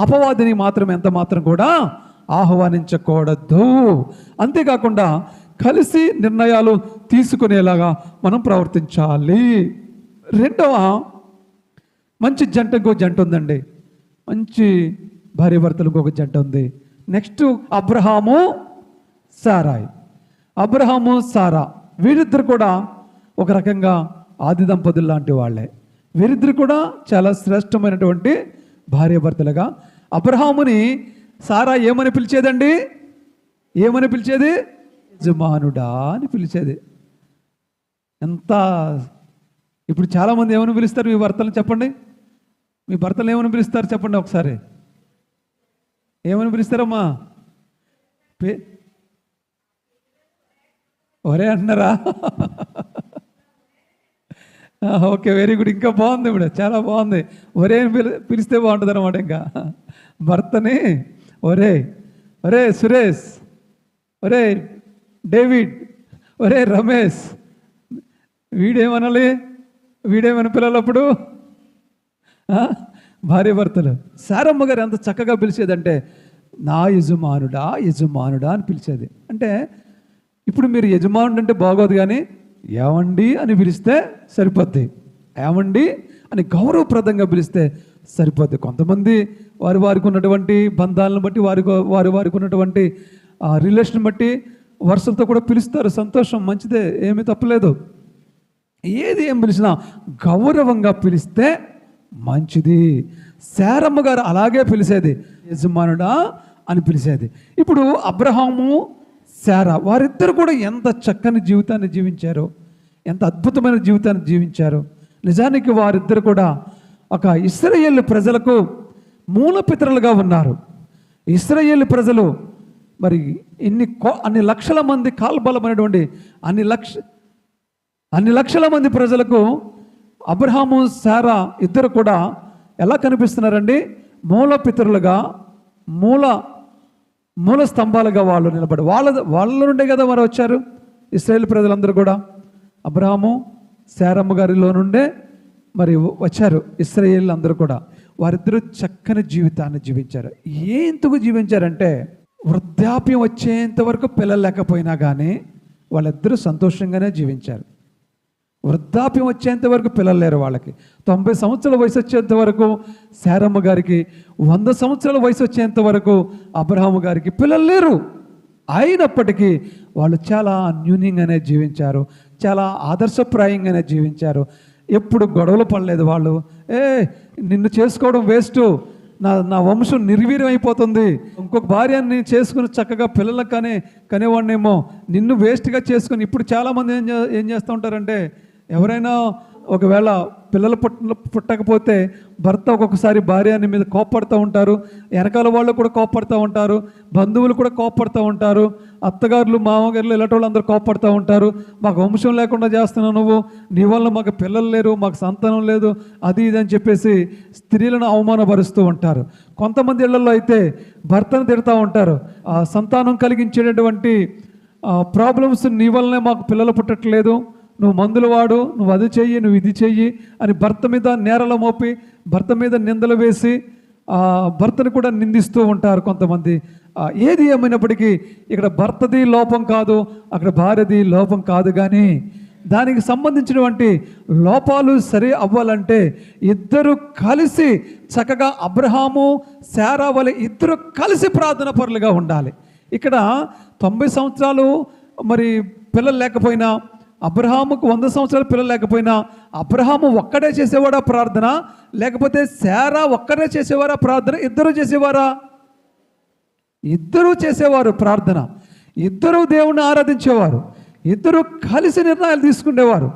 అపవాదిని మాత్రం ఎంత మాత్రం కూడా ఆహ్వానించకూడదు. అంతేకాకుండా కలిసి నిర్ణయాలు తీసుకునేలాగా మనం ప్రవర్తించాలి. రెండవ మంచి జంట ఇంకో జంట ఉందండి. మంచి భార్యాభర్తలకు ఒక జంట ఉంది. నెక్స్ట్ అబ్రహాము సారాయ్. అబ్రహాము సారా వీరిద్దరు కూడా ఒక రకంగా ఆది దంపతులు లాంటి వాళ్ళే. వీరిద్దరు కూడా చాలా శ్రేష్టమైనటువంటి భార్యాభర్తలుగా. అబ్రహాముని సారా ఏమని పిలిచేదండి? ఏమని పిలిచేది? యజమానుడా అని పిలిచేది. ఎంత ఇప్పుడు చాలామంది ఏమని పిలుస్తారు మీ భర్తలను? చెప్పండి, మీ భర్తలు ఏమని పిలుస్తారు చెప్పండి ఒకసారి. ఏమని పిలుస్తారమ్మా? ఒరే అంటున్నారా? Okay, very good. ఇంకా బాగుంది, ఇప్పుడు చాలా బాగుంది. ఒరే అని పిలిస్తే బాగుంటుంది అనమాట. ఇంకా భర్తని ఒరే, ఒరే సురేష్, ఒరే డేవిడ్, ఒరే రమేష్. వీడేమనాలి? వీడేమని పిల్లలప్పుడు భార్యాభర్తలు. సారమ్మ గారు ఎంత చక్కగా పిలిచేదంటే నా యజమానుడా, యజమానుడా అని పిలిచేది. అంటే ఇప్పుడు మీరు యజమానుడు అంటే బాగోదు, కానీ ఏమండి అని పిలిస్తే సరిపోద్ది. ఏమండి అని గౌరవప్రదంగా పిలిస్తే సరిపోద్ది. కొంతమంది వారికి ఉన్నటువంటి బంధాలను బట్టి వారికి ఉన్నటువంటి రిలేషన్ బట్టి వరుసలతో కూడా పిలుస్తారు. సంతోషం, మంచిదే, ఏమీ తప్పలేదు. ఏం పిలిచినా గౌరవంగా పిలిస్తే మంచిది. శారమ్మ గారు అలాగే పిలిచేది, యజమానుడా అని పిలిచేది. ఇప్పుడు అబ్రహాము శారా వారిద్దరు కూడా ఎంత చక్కని జీవితాన్ని జీవించారో, ఎంత అద్భుతమైన జీవితాన్ని జీవించారో. నిజానికి వారిద్దరు కూడా ఒక ఇశ్రాయేలు ప్రజలకు మూలపితరులుగా ఉన్నారు. ఇశ్రాయేలు ప్రజలు మరి అన్ని లక్షల మంది కాల్బలమైనటువంటి అన్ని లక్షల మంది ప్రజలకు అబ్రహాము శారా ఇద్దరు కూడా ఎలా కనిపిస్తున్నారండి? మూలపితరులుగా, మూల స్తంభాలుగా వాళ్ళు నిలబడి వాళ్ళ నుండే కదా మరి వచ్చారు ఇశ్రాయేలు ప్రజలందరూ కూడా. అబ్రహాము శారమ్మ గారిలో నుండే మరి వచ్చారు ఇశ్రాయేలు అందరూ కూడా. వారిద్దరూ చక్కని జీవితాన్ని జీవించారు. ఎందుకు జీవించారంటే వృద్ధాప్యం వచ్చేంత వరకు పిల్లలు లేకపోయినా కానీ వాళ్ళిద్దరూ సంతోషంగానే జీవించారు. వృద్ధాప్యం వచ్చేంత వరకు పిల్లలు లేరు వాళ్ళకి. 90 సంవత్సరాల వయసు వచ్చేంత వరకు శారమ్మ గారికి, 100 సంవత్సరాల వయసు వచ్చేంత వరకు అబ్రహాము గారికి పిల్లలు లేరు. అయినప్పటికీ వాళ్ళు చాలా అన్యూన్యంగానే జీవించారు, చాలా ఆదర్శప్రాయంగానే జీవించారు. ఎప్పుడు గొడవలు పడలేదు వాళ్ళు. నిన్ను చేసుకోవడం వేస్ట్, నా వంశం నిర్వీర్యం అయిపోతుంది, ఇంకొక భార్యని చేసుకుని చక్కగా పిల్లలకు కనేవాడినేమో, నిన్ను వేస్ట్గా చేసుకుని. ఇప్పుడు చాలామంది ఏం చేస్తూ ఉంటారంటే, ఎవరైనా ఒకవేళ పిల్లలు పుట్టకపోతే భర్త ఒక్కొక్కసారి భార్యని మీద కోప్పడుతూ ఉంటారు, వెనకాల వాళ్ళు కూడా కోప్పడుతూ ఉంటారు, బంధువులు కూడా కోప్పడుతూ ఉంటారు, అత్తగారులు మామగారులు ఇలాంటి వాళ్ళు అందరూ కోప్పడుతూ ఉంటారు. మాకు వంశం లేకుండా చేస్తున్నావు నువ్వు, నీ వల్ల మాకు పిల్లలు లేరు, మాకు సంతానం లేదు, అది ఇది అని చెప్పేసి స్త్రీలను అవమానపరుస్తూ ఉంటారు. కొంతమంది ఇళ్లలో అయితే భర్తను తిడతా ఉంటారు. సంతానం కలిగించేటటువంటి ప్రాబ్లమ్స్ నీ వల్లనే మాకు పిల్లలు పుట్టట్లేదు, నువ్వు మందులు వాడు, నువ్వు అది చెయ్యి, నువ్వు ఇది చెయ్యి అని భర్త మీద నేరలు మోపి, భర్త మీద నిందలు వేసి భర్తను కూడా నిందిస్తూ ఉంటారు కొంతమంది. ఏది ఏమైనప్పటికీ ఇక్కడ భర్తది లోపం కాదు, అక్కడ భార్యది లోపం కాదు. కానీ దానికి సంబంధించినటువంటి లోపాలు సరి అవ్వాలంటే ఇద్దరు కలిసి చక్కగా అబ్రహాము శారా వలె ఇద్దరు కలిసి ప్రార్థన పరులుగా ఉండాలి. ఇక్కడ 90 సంవత్సరాలు మరి పిల్లలు లేకపోయినా, అబ్రహాముకు 100 సంవత్సరాలు పిల్లలు లేకపోయినా అబ్రహాము ఒక్కడే చేసేవాడా ప్రార్థన, లేకపోతే శారా ఒక్కడే చేసేవారా ప్రార్థన? ఇద్దరు చేసేవారా? ఇద్దరూ చేసేవారు ప్రార్థన. ఇద్దరూ దేవుణ్ణి ఆరాధించేవారు. ఇద్దరు కలిసి నిర్ణయాలు తీసుకునేవారు.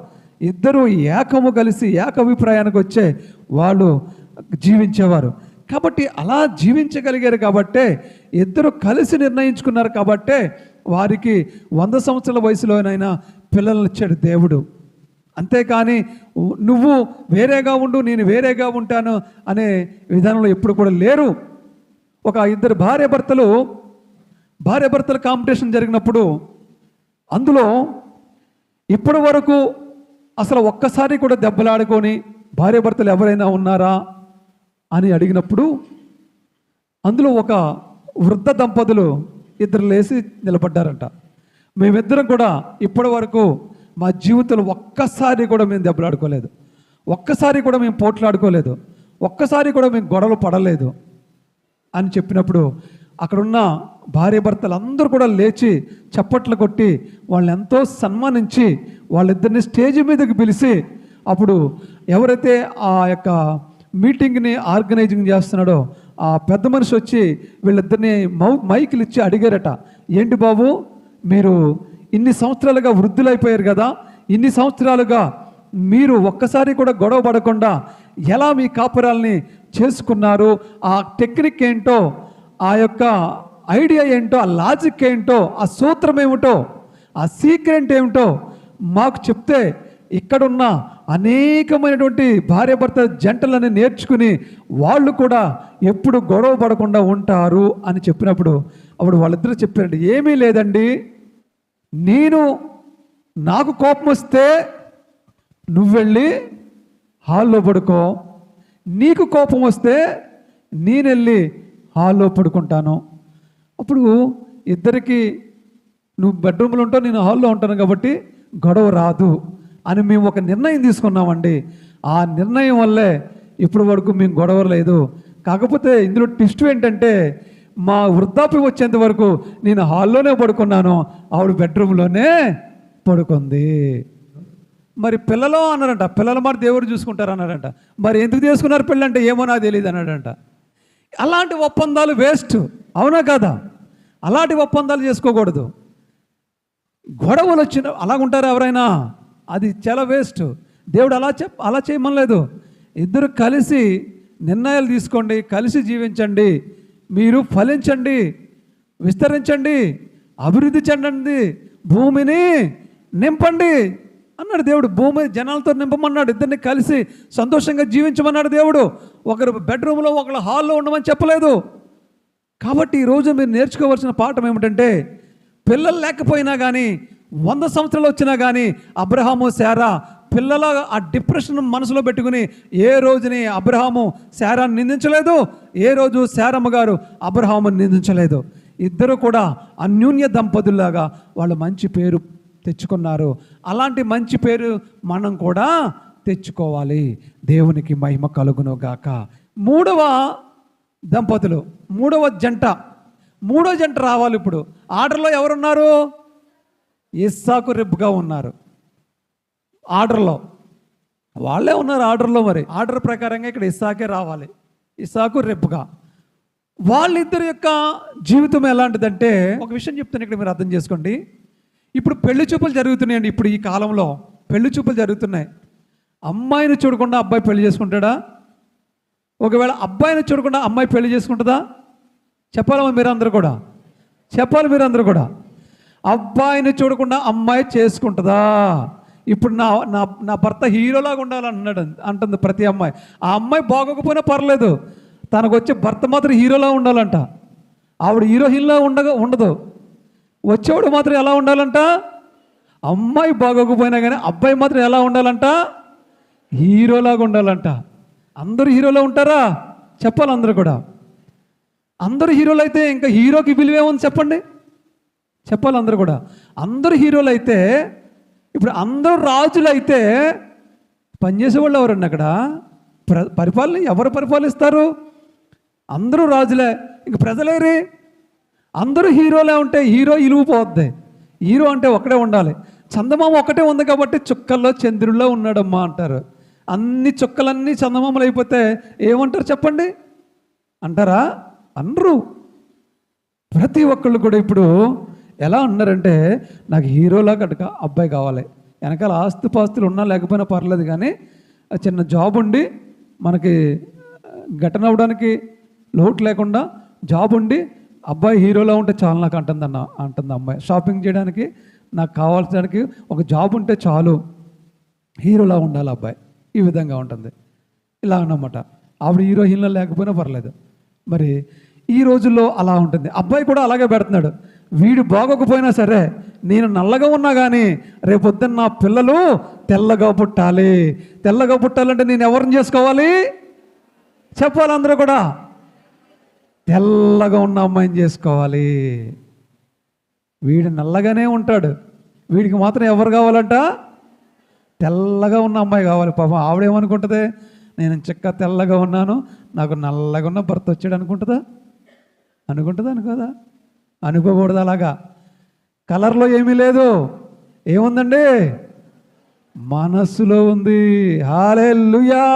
ఇద్దరు ఏకము కలిసి ఏక అభిప్రాయానికి వచ్చే వాళ్ళు జీవించేవారు. కాబట్టి అలా జీవించగలిగారు కాబట్టే, ఇద్దరు కలిసి నిర్ణయించుకున్నారు కాబట్టే వారికి 100 సంవత్సరాల వయసులోనైనా పిల్లలను ఇచ్చాడు దేవుడు. అంతేకాని నువ్వు వేరేగా ఉండు, నేను వేరేగా ఉంటాను అనే విధానంలో ఎప్పుడు కూడా లేరు. ఒక ఇద్దరు భార్యాభర్తల కాంపిటీషన్ జరిగినప్పుడు అందులో ఇప్పటి వరకు అసలు ఒక్కసారి కూడా దెబ్బలాడుకొని భార్యాభర్తలు ఎవరైనా ఉన్నారా అని అడిగినప్పుడు అందులో ఒక వృద్ధ దంపతులు ఇద్దరు లేచి నిలబడ్డారంట. మేమిద్దరం కూడా ఇప్పటి వరకు మా జీవితంలో ఒక్కసారి కూడా మేము దెబ్బలాడుకోలేదు, ఒక్కసారి కూడా మేము పోట్లాడుకోలేదు, ఒక్కసారి కూడా మేము గొడవలు పడలేదు అని చెప్పినప్పుడు అక్కడున్న భార్య భర్తలు అందరూ కూడా లేచి చప్పట్లు కొట్టి వాళ్ళని ఎంతో సన్మానించి వాళ్ళిద్దరిని స్టేజ్ మీదకి పిలిచి అప్పుడు ఎవరైతే ఆ యొక్క మీటింగ్ని ఆర్గనైజింగ్ చేస్తున్నాడో ఆ పెద్ద మనిషి వచ్చి వీళ్ళిద్దరిని మైకులు ఇచ్చి అడిగారట, ఏంటి బాబు మీరు ఇన్ని సంవత్సరాలుగా వృద్ధులైపోయారు కదా, ఇన్ని సంవత్సరాలుగా మీరు ఒక్కసారి కూడా గొడవ పడకుండా ఎలా మీ కాపురాల్ని చేసుకున్నారు, ఆ టెక్నిక్ ఏంటో, ఆ యొక్క ఐడియా ఏంటో, ఆ లాజిక్ ఏంటో, ఆ సూత్రం ఏమిటో, ఆ సీక్రెట్ ఏమిటో మాకు చెప్తే ఇక్కడున్న అనేకమైనటువంటి భార్యాభర్త జంటలని నేర్చుకుని వాళ్ళు కూడా ఎప్పుడు గొడవ పడకుండా ఉంటారు అని చెప్పినప్పుడు అప్పుడు వాళ్ళిద్దరూ చెప్పారండి, ఏమీ లేదండి, నాకు కోపం వస్తే నువ్వు వెళ్ళి హాల్లో పడుకో, నీకు కోపం వస్తే నేను వెళ్ళి హాల్లో పడుకుంటాను. అప్పుడు ఇద్దరికి నువ్వు బెడ్రూమ్లో ఉంటావు, నేను హాల్లో ఉంటాను కాబట్టి గొడవ రాదు అని మేము ఒక నిర్ణయం తీసుకున్నామండి. ఆ నిర్ణయం వల్లే ఇప్పటి వరకు మేము గొడవ లేదు. కాకపోతే ఇందులో ట్విస్ట్ ఏంటంటే మా వృద్ధాప్యం వచ్చేంత వరకు నేను హాల్లోనే పడుకున్నాను, ఆవిడ బెడ్రూమ్లోనే పడుకుంది. మరి పిల్లలు అన్నారంట, పిల్లల మాట దేవుడు చూసుకుంటారు అన్నాడంట. మరి ఎందుకు చేసుకున్నారు పిల్లంటే ఏమో నాకు తెలియదు అన్నాడంట. అలాంటి ఒప్పందాలు వేస్ట్, అవునా కదా? అలాంటి ఒప్పందాలు చేసుకోకూడదు. గొడవలు వచ్చిన అలాగుంటారు ఎవరైనా, అది చాలా వేస్ట్. దేవుడు అలా చేయమనలేదు. ఇద్దరు కలిసి నిర్ణయాలు తీసుకోండి, కలిసి జీవించండి, మీరు ఫలించండి, విస్తరించండి, అభివృద్ధి చెందండి, భూమిని నింపండి అన్నాడు దేవుడు. భూమి జనాలతో నింపమన్నాడు, ఇద్దరిని కలిసి సంతోషంగా జీవించమన్నాడు దేవుడు. ఒకరు బెడ్రూమ్లో ఒకరు హాల్లో ఉండమని చెప్పలేదు. కాబట్టి ఈరోజు మీరు నేర్చుకోవాల్సిన పాఠం ఏమిటంటే, పిల్లలు లేకపోయినా కానీ 100 సంవత్సరాలు వచ్చినా కానీ అబ్రహాము శారా పిల్లల ఆ డిప్రెషన్ మనసులో పెట్టుకుని ఏ రోజుని అబ్రహాము శారాను నిందించలేదు, ఏ రోజు శారమ్మ గారు అబ్రహాముని నిందించలేదు. ఇద్దరు కూడా అన్యోన్య దంపతుల్లాగా వాళ్ళు మంచి పేరు తెచ్చుకున్నారు. అలాంటి మంచి పేరు మనం కూడా తెచ్చుకోవాలి. దేవునికి మహిమ కలుగును గాక. మూడవ జంట రావాలి. ఇప్పుడు ఆర్డర్లో ఎవరున్నారు? ఇస్సాకు రెబ్కా ఉన్నారు. ఆర్డర్లో వాళ్ళే ఉన్నారు. ఆర్డర్లో మరి ఆర్డర్ ప్రకారంగా ఇక్కడ ఇస్సాకే రావాలి, ఇస్సాకు రెబ్కా. వాళ్ళిద్దరి యొక్క జీవితం ఎలాంటిదంటే, ఒక విషయం చెప్తాను ఇక్కడ మీరు అర్థం చేసుకోండి. ఇప్పుడు పెళ్లి చూపులు జరుగుతున్నాయండి. ఇప్పుడు ఈ కాలంలో పెళ్లి చూపులు జరుగుతున్నాయి. అమ్మాయిని చూడకుండా అబ్బాయి పెళ్లి చేసుకుంటాడా? ఒకవేళ అబ్బాయిని చూడకుండా అమ్మాయి పెళ్లి చేసుకుంటుందా? చెప్పాలి మీరందరూ కూడా. అబ్బాయిని చూడకుండా అమ్మాయి చేసుకుంటుందా? ఇప్పుడు నా భర్త హీరోలాగా అంటుంది ప్రతి అమ్మాయి. ఆ అమ్మాయి బాగోకపోయినా పర్లేదు, తనకు వచ్చే భర్త మాత్రం హీరోలా ఉండాలంట. ఆవిడ హీరోయిన్లా ఉండదు. వచ్చేవాడు మాత్రం ఎలా ఉండాలంట? అమ్మాయి బాగోకపోయినా కానీ అబ్బాయి మాత్రం ఎలా ఉండాలంట? హీరోలాగా ఉండాలంట. అందరూ హీరోలో ఉంటారా? చెప్పాలి అందరూ కూడా. అందరూ హీరోలు అయితే ఇంకా హీరోకి విలువేముంది చెప్పండి? చెప్పాలి అందరూ కూడా. అందరూ హీరోలు అయితే, ఇప్పుడు అందరూ రాజులు అయితే పనిచేసేవాళ్ళు ఎవరండి అక్కడ? పరిపాలన ఎవరు పరిపాలిస్తారు? అందరూ రాజులే, ఇంక ప్రజలేరి. అందరూ హీరోలే ఉంటే హీరో ఇలువ పోద్ది. హీరో అంటే ఒకటే ఉండాలి. చందమామ ఒకటే ఉంది కాబట్టి చుక్కల్లో చంద్రుల్లో ఉన్నాడమ్మా అంటారు. అన్ని చుక్కలన్నీ చందమామలు అయిపోతే ఏమంటారు చెప్పండి? అంటారా? అనరు. ప్రతి ఒక్కళ్ళు కూడా ఇప్పుడు ఎలా ఉన్నారంటే, నాకు హీరోలా గట్క అబ్బాయి కావాలి, వెనకాల ఆస్తుపాస్తులు ఉన్నా లేకపోయినా పర్లేదు కానీ చిన్న జాబ్ ఉండి మనకి ఘటన అవ్వడానికి లోటు లేకుండా జాబ్ ఉండి అబ్బాయి హీరోలా ఉంటే చాలు నాకు అంటుంది అమ్మాయి. షాపింగ్ చేయడానికి నాకు కావాల్సడానికి ఒక జాబ్ ఉంటే చాలు, హీరోలా ఉండాలి అబ్బాయి, ఈ విధంగా ఉంటుంది. ఇలా అన్నమాట. ఆవిడ హీరోయిన్లో లేకపోయినా పర్లేదు. మరి ఈ రోజుల్లో అలా ఉంటుంది. అబ్బాయి కూడా అలాగే పెడుతున్నాడు. వీడు బాగోకపోయినా సరే, నేను నల్లగా ఉన్నా కానీ రేపొద్దున్న నా పిల్లలు తెల్లగా పుట్టాలి. తెల్లగా పుట్టాలంటే నేను ఎవరిని చేసుకోవాలి? చెప్పాలి అందరూ కూడా. తెల్లగా ఉన్న అమ్మాయిని చేసుకోవాలి. వీడు నల్లగానే ఉంటాడు, వీడికి మాత్రం ఎవరు కావాలంట? తెల్లగా ఉన్న అమ్మాయి కావాలి. పాపం ఆవిడేమనుకుంటుంది, నేను చక్కగా తెల్లగా ఉన్నాను, నాకు నల్లగా ఉన్న భర్త వచ్చాడు అనుకుంటుందా? అనుకోదా? అనుకోకూడదు. అలాగా కలర్లో ఏమీ లేదు, ఏముందండి? మనస్సులో ఉంది. హల్లెలూయా.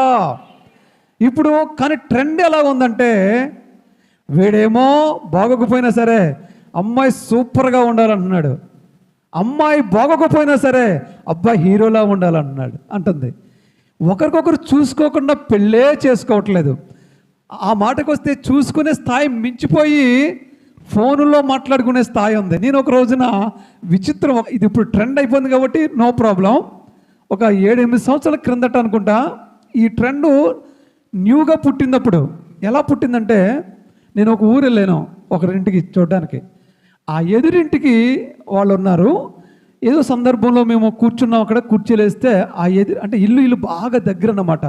ఇప్పుడు కానీ ట్రెండ్ ఎలా ఉందంటే, వీడేమో బాగోకపోయినా సరే అమ్మాయి సూపర్గా ఉండాలంటున్నాడు, అమ్మాయి బాగోకపోయినా సరే అబ్బాయి హీరోలా ఉండాలంటున్నాడు అంటుంది. ఒకరికొకరు చూసుకోకుండా పెళ్ళే చేసుకోవట్లేదు. ఆ మాటకు వస్తే చూసుకునే స్థాయి మించిపోయి ఫోనుల్లో మాట్లాడుకునే స్థాయి ఉంది. నేను ఒక రోజున విచిత్రం, ఇది ఇప్పుడు ట్రెండ్ అయిపోయింది కాబట్టి నో ప్రాబ్లం. ఒక 7-8 సంవత్సరాల క్రిందట అనుకుంటా ఈ ట్రెండు న్యూగా పుట్టినప్పుడు. ఎలా పుట్టిందంటే, నేను ఒక ఊరు వెళ్ళాను ఒకరింటికి చూడడానికి. ఆ ఎదురింటికి వాళ్ళు ఉన్నారు. ఏదో సందర్భంలో మేము కూర్చున్నాం, అక్కడ కుర్చీలేస్తే ఆ అంటే ఇల్లు బాగా దగ్గర అన్నమాట.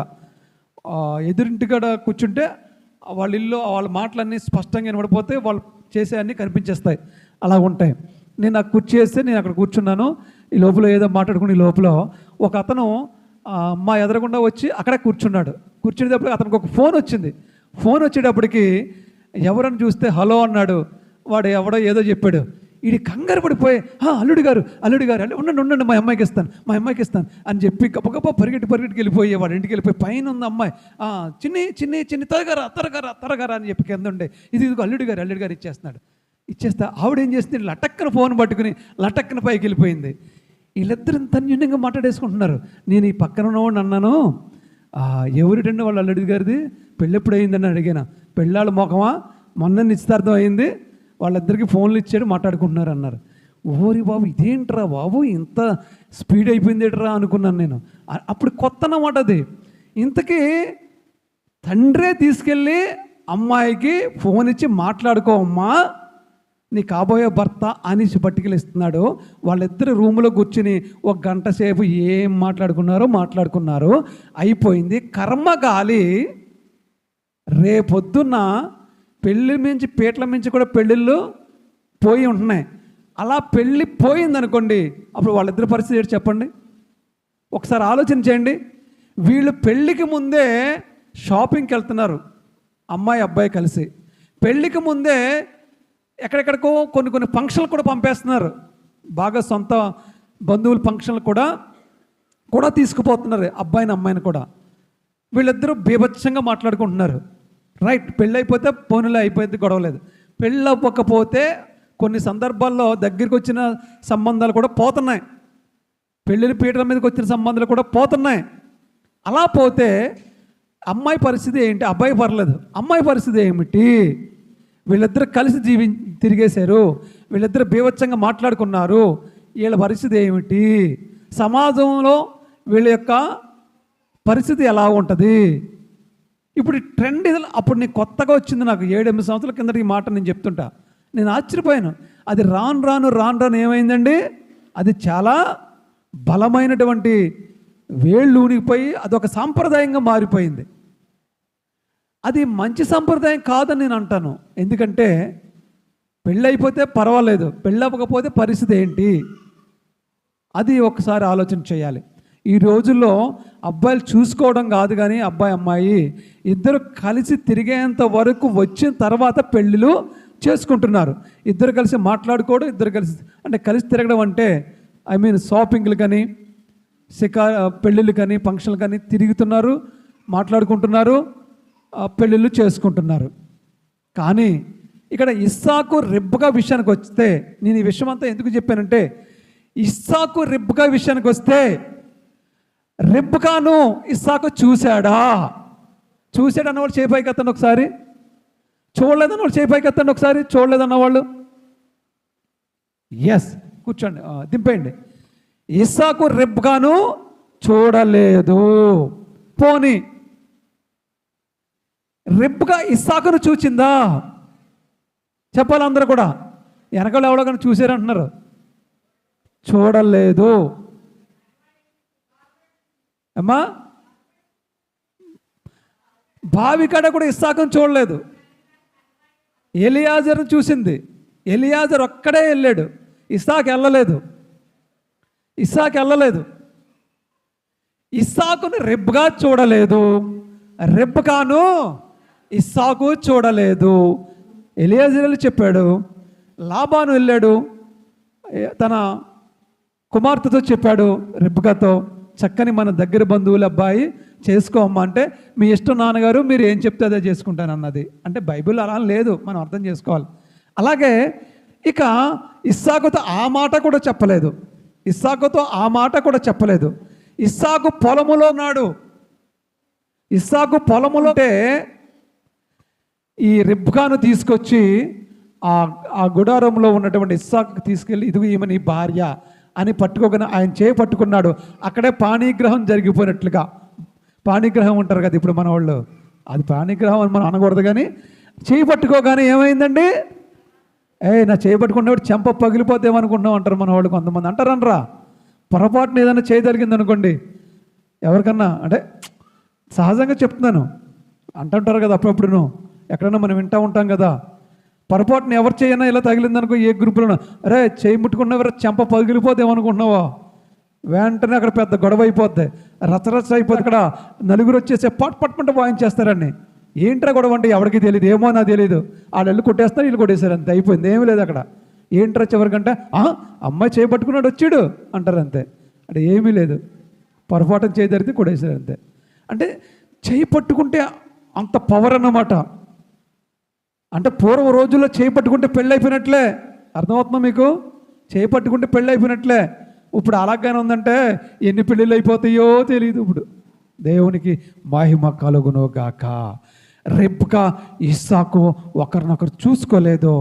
ఎదురింటికాడ కూర్చుంటే వాళ్ళ ఇల్లు, వాళ్ళ మాటలన్నీ స్పష్టంగా వినబడిపోతే వాళ్ళు చేసే అన్నీ కనిపించేస్తాయి, అలా ఉంటాయి. నేను ఆ కుర్చీ వేస్తే నేను అక్కడ కూర్చున్నాను. ఈ లోపల ఏదో మాట్లాడుకుని ఈ లోపల ఒక అతను మా ఎదురకుండా వచ్చి అక్కడే కూర్చున్నాడు. కూర్చునేటప్పుడు అతనికి ఒక ఫోన్ వచ్చింది. ఫోన్ వచ్చేటప్పటికి ఎవరని చూస్తే హలో అన్నాడు. వాడు ఎవడో ఏదో చెప్పాడు. ఇది కంగారు పడిపోయి, అల్లుడు గారు ఉండండి మా అమ్మాయికి ఇస్తాను అని చెప్పి గబగబా పరిగెట్టి వెళ్ళిపోయి వాడు ఇంటికి వెళ్ళిపోయి, పైన ఉంది అమ్మాయి, చిన్ని త్వరగా అని చెప్పి కింద ఉండే, ఇదిగో అల్లుడు గారు ఇచ్చేస్తా. ఆవిడేం చేస్తుంది, లటక్కన ఫోన్ పట్టుకుని లటక్కన పైకి వెళ్ళిపోయింది. వీళ్ళిద్దరు తన్యూన్యంగా మాట్లాడేసుకుంటున్నారు. నేను ఈ పక్కన ఉన్నవాడిని అన్నాను, ఎవరిటండి వాళ్ళ అల్లుడి గారిది, పెళ్ళి ఎప్పుడు అయిందని అడిగాను. పెళ్ళాళ్ళ మొఖమా, మొన్న నిశ్చితార్థం అయింది, వాళ్ళిద్దరికి ఫోన్లు ఇచ్చాడు, మాట్లాడుకుంటున్నారు అన్నారు. ఓరి బాబు, ఇదేంట్రా బాబు, ఇంత స్పీడ్ అయిపోయింది ఏంట్రా అనుకున్నాను నేను. అప్పుడు కొత్త అన్నమాట అది. ఇంతకీ తండ్రే తీసుకెళ్ళి అమ్మాయికి ఫోన్ ఇచ్చి మాట్లాడుకో అమ్మా, నీ కాబోయే భర్త అనేసి పట్టుకెళ్ళిస్తున్నాడు. వాళ్ళిద్దరు రూములో కూర్చుని 1 గంట సేపు ఏం మాట్లాడుకున్నారు. అయిపోయింది. కర్మగాలి రేపొద్దున్న పీటల మించి కూడా పెళ్ళిళ్ళు పోయి ఉంటున్నాయి. అలా పెళ్ళి పోయిందనుకోండి, అప్పుడు వాళ్ళిద్దరి పరిస్థితి ఏంటి చెప్పండి? ఒకసారి ఆలోచన చేయండి. వీళ్ళు పెళ్ళికి ముందే షాపింగ్కి వెళ్తున్నారు, అమ్మాయి అబ్బాయి కలిసి. పెళ్ళికి ముందే ఎక్కడెక్కడికో కొన్ని ఫంక్షన్లు కూడా పంపేస్తున్నారు. బాగా సొంత బంధువుల ఫంక్షన్లు కూడా తీసుకుపోతున్నారు అబ్బాయిని అమ్మాయిని కూడా. వీళ్ళిద్దరూ బీభత్సంగా మాట్లాడుకుంటున్నారు. రైట్, పెళ్ళి అయిపోతే పోనీలో అయిపోయింది, గొడవలేదు. పెళ్ళి అవ్వకపోతే కొన్ని సందర్భాల్లో దగ్గరికి వచ్చిన సంబంధాలు కూడా పోతున్నాయి, పెళ్ళిని పీటల మీదకి వచ్చిన సంబంధాలు కూడా పోతున్నాయి. అలా పోతే అమ్మాయి పరిస్థితి ఏంటి? అబ్బాయి పర్లేదు, అమ్మాయి పరిస్థితి ఏమిటి? వీళ్ళిద్దరు కలిసి తిరిగేశారు, వీళ్ళిద్దరు బీభత్సంగా మాట్లాడుకున్నారు, వీళ్ళ పరిస్థితి ఏమిటి? సమాజంలో వీళ్ళ యొక్క పరిస్థితి ఎలా ఉంటుంది? ఇప్పుడు ట్రెండ్ అప్పుడు నీకు కొత్తగా వచ్చింది. నాకు 7-8 సంవత్సరాల కిందట ఈ మాట నేను చెప్తుంటా, నేను ఆశ్చర్యపోయాను. అది రాను ఏమైందండి, అది చాలా బలమైనటువంటి వేళ్ళు ఊనిగిపోయి అదొక సాంప్రదాయంగా మారిపోయింది. అది మంచి సంప్రదాయం కాదని నేను అంటాను. ఎందుకంటే పెళ్ళి అయిపోతే పర్వాలేదు, పెళ్ళి అవ్వకపోతే పరిస్థితి ఏంటి, అది ఒకసారి ఆలోచన చేయాలి. ఈ రోజుల్లో అబ్బాయిలు చూసుకోవడం కాదు, కానీ అబ్బాయి అమ్మాయి ఇద్దరు కలిసి తిరిగేంత వరకు వచ్చిన తర్వాత పెళ్ళిళ్ళు చేసుకుంటున్నారు. ఇద్దరు కలిసి మాట్లాడుకోవడం, ఇద్దరు కలిసి తిరగడం అంటే షాపింగ్లు కానీ పెళ్ళిళ్ళు కానీ ఫంక్షన్లు కానీ తిరుగుతున్నారు, మాట్లాడుకుంటున్నారు, పెళ్ళిళ్ళు చేసుకుంటున్నారు. కానీ ఇక్కడ ఇస్సాకు రిబ్కా విషయానికి వస్తే, నేను ఈ విషయం అంతా ఎందుకు చెప్పానంటే, ఇస్సాకు రిబ్కా విషయానికి వస్తే, రిబ్కాను ఇస్సాకు చూశాడన్న వాళ్ళు చేపైకి ఎత్తండి ఒకసారి, చూడలేదన్న వాళ్ళు చేపైకి ఎత్తండి ఒకసారి, చూడలేదన్న వాళ్ళు ఎస్ కూర్చోండి, దింపేయండి. ఇస్సాకు రిబ్కాను చూడలేదు. పోనీ రిబ్కా ఇస్సాకును చూచిందా? చెప్పాలి అందరూ కూడా. వెనకాల ఎవడో కానీ చూసారంటున్నారు, చూడలేదు. అమ్మా బావి కాడ కూడా ఇస్సాకును చూడలేదు. ఎలియాజర్ను చూసింది. ఎలియాజర్ ఒక్కడే వెళ్ళాడు, ఇస్సాకు వెళ్ళలేదు. ఇస్సాకును రెబ్గా చూడలేదు, రెబ్కాను ఇస్సాకు చూడలేదు. ఎలియాజరు చెప్పాడు, లాబాను వెళ్ళాడు, తన కుమార్తెతో చెప్పాడు, రెబ్కాతో, చక్కని మన దగ్గర బంధువుల అబ్బాయి చేసుకోమ్మా అంటే, మీ ఇష్టం నాన్నగారు, మీరు ఏం చెప్తే అదే చేసుకుంటాను అన్నది. అంటే బైబిల్ అలా లేదు, మనం అర్థం చేసుకోవాలి. అలాగే ఇక ఇస్సాకుతో ఆ మాట కూడా చెప్పలేదు. ఇస్సాకు పొలములో ఉన్నాడు. అంటే ఈ రిబ్కాను తీసుకొచ్చి ఆ గుడారంలో ఉన్నటువంటి ఇస్సాకు తీసుకెళ్ళి, ఇదిగో ఈమె నీ భార్య అని పట్టుకోగానే ఆయన చేయి పట్టుకున్నాడు. అక్కడే పాణిగ్రహం జరిగిపోయినట్లుగా. పాణిగ్రహం ఉంటారు కదా ఇప్పుడు మన వాళ్ళు, అది పాణిగ్రహం అని మనం అనకూడదు, కానీ చేయి పట్టుకోగానే ఏమైందండి, నా చేయి పట్టుకున్నవాడు చెంప పగిలిపోతేమనుకుంటున్నాం అంటారు మన వాళ్ళు. కొంతమంది అంటారనరా, పొరపాటున ఏదైనా చేయి జరిగింది అనుకోండి ఎవరికన్నా, అంటే సహజంగా చెప్తున్నాను, అంటుంటారు కదా అప్పుడప్పుడు, ఎక్కడైనా మనం వింటూ ఉంటాం కదా, పొరపాటున ఎవరు చేయనా ఇలా తగిలిందనుకో, ఏ గ్రూపులో, అరే చేయి ముట్టుకున్నవారు చెంప పగిలిపోతేమనుకుంటున్నావా, వెంటనే అక్కడ పెద్ద గొడవ అయిపోద్ది, రచ్చరచ్చ అయిపోద్ది. అక్కడ నలుగురు వచ్చేసి పట్టుకుంటూ వాయించేస్తారని. ఏంట్రా గొడవ అంటే ఎవరికి తెలియదు, ఏమో నాకు తెలియదు, వాళ్ళు వెళ్ళి కొట్టేస్తారు, వీళ్ళు కొట్టేశారు, అంతే అయిపోయింది, ఏమీ లేదు అక్కడ. ఏంట్రా చివరికంటే అమ్మాయి చేయి పట్టుకున్నాడు వచ్చాడు అంటారు, అంతే. అంటే ఏమీ లేదు, పొరపాటున చేయి జరిగితే కొట్టేశారు, అంతే. అంటే చేయి పట్టుకుంటే అంత పవర్ అన్నమాట. అంటే పూర్వ రోజుల్లో చేయి పట్టుకుంటే పెళ్ళి అయిపోయినట్లే, అర్థమవుతుందా మీకు? చేయి పట్టుకుంటే పెళ్ళి అయిపోయినట్లే. ఇప్పుడు అలాగానే ఉందంటే ఎన్ని పెళ్ళిళ్ళు అయిపోతాయో తెలియదు. ఇప్పుడు దేవునికి మహిమ కలుగునుగాక. రెబ్కా ఇస్సాకు ఒకరినొకరు చూసుకోలేదు,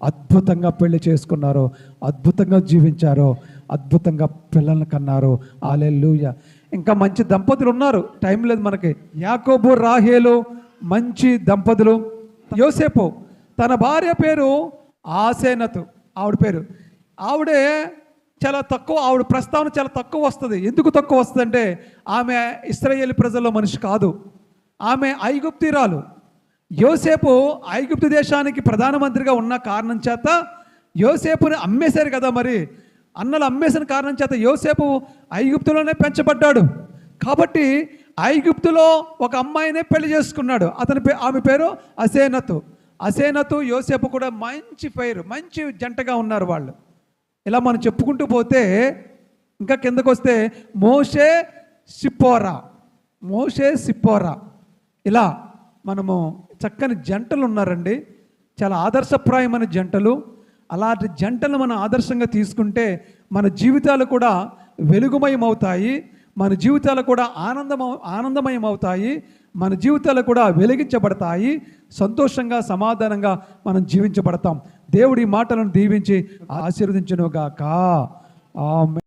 అద్భుతంగా పెళ్లి చేసుకున్నారు, అద్భుతంగా జీవించారు, అద్భుతంగా పిల్లల్ని కన్నారు. హల్లెలూయా. ఇంకా మంచి దంపతులు ఉన్నారు, టైం లేదు మనకి. యాకోబు రాహేలు మంచి దంపతులు. యోసేపు, తన భార్య పేరు ఆసేనతు, ఆవిడ పేరు. ఆవిడే చాలా తక్కువ, ఆవిడ ప్రస్తావన చాలా తక్కువ వస్తుంది. ఎందుకు తక్కువ వస్తుంది అంటే, ఆమె ఇశ్రాయేలు ప్రజల్లో మనిషి కాదు, ఆమె ఐగుప్తీరాలు. యోసేపు ఐగుప్తు దేశానికి ప్రధానమంత్రిగా ఉన్న కారణం చేత యోసేపుని అమ్మేశారు కదా, మరి అన్నలు అమ్మేసిన కారణం చేత యోసేపు ఐగుప్తులోనే పెంచబడ్డాడు. కాబట్టి ఐగుప్తులో ఒక అమ్మాయినే పెళ్లి చేసుకున్నాడు. ఆమె పేరు అసేనతు. యోసేపు కూడా మంచి పేరు, మంచి జంటగా ఉన్నారు వాళ్ళు. ఇలా మనం చెప్పుకుంటూ పోతే ఇంకా కిందకు వస్తే మోషే సిప్పోరా ఇలా మనము చక్కని జంటలు ఉన్నారండి, చాలా ఆదర్శప్రాయమైన జంటలు. అలాంటి జంటలు మనం ఆదర్శంగా తీసుకుంటే మన జీవితాలు కూడా వెలుగుమయం అవుతాయి, మన జీవితాలు కూడా ఆనందమయం అవుతాయి, మన జీవితాలు కూడా వెలిగించబడతాయి, సంతోషంగా సమాధానంగా మనం జీవించబడతాం. దేవుడి మాటలను దీవించి ఆశీర్వదించునుగాక. ఆమేన్.